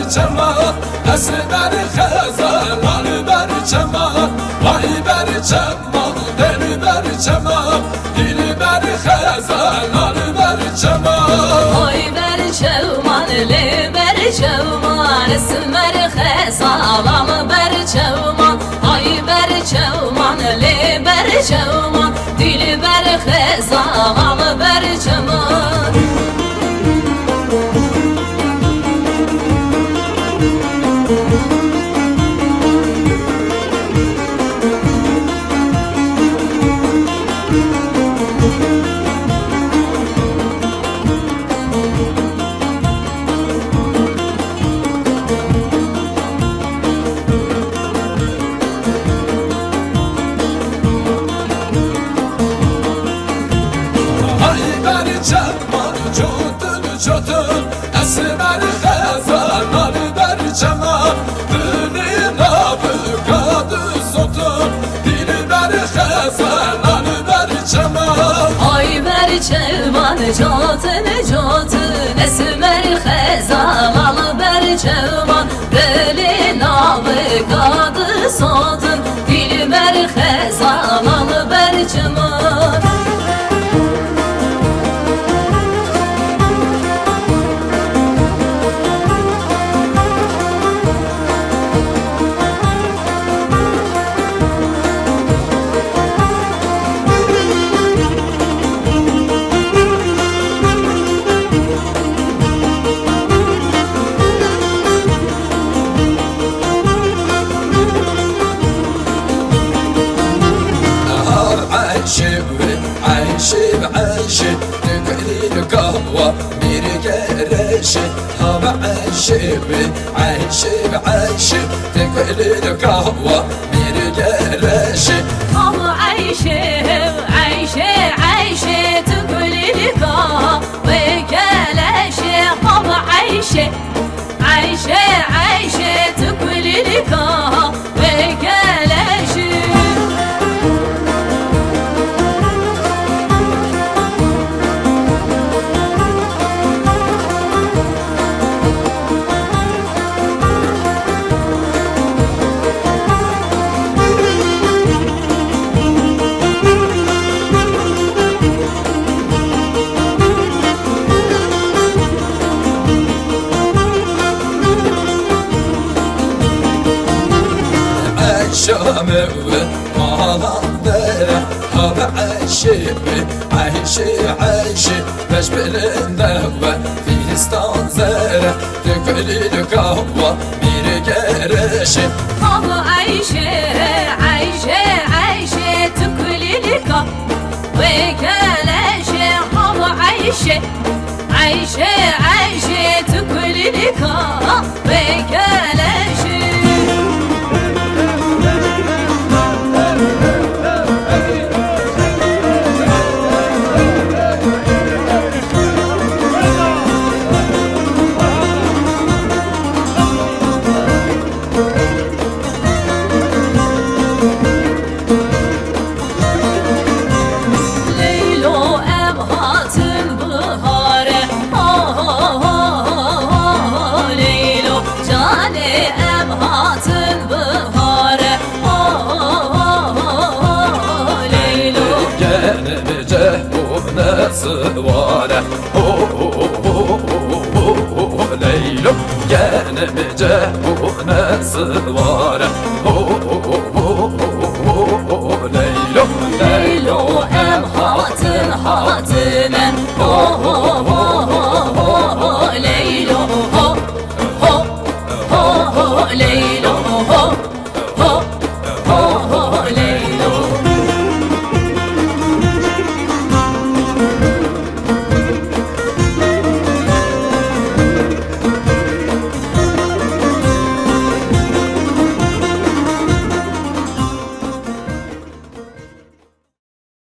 berçema Esmer xezalan berçema Vay berçema deli berçema Dilber xezalan berçema Vay berçema deli berçema Esmer xezalan berçema Ay berçema deli berçema Dilber xezalan berçema Berçema çotun Esmer xezalan berçema Dilin abı kadı sotun Dilber xezalan berçema Ay berçema çotun Esmer xezalan berçema Deli nabı kadı sotun Dilber xezalan berçema عيشي تقلي القهوة ميري قرشي هوا عيشي تقلي القهوة ميري قرشي هوا عيشي تقلي القهوة وكلاشي هوا عيشي تقلي القهوة وكلاشي شامي مالندرة هوا عيشي باش بالنهوة في استنزرة تقلي القهوة ميري قرشي هوا عيشي تقلي القهوة وكلاشي هوا عيشي تقلي القهوة وكلاشي سواره ليلو جانب جهبونا سواره ليلو ام حاتم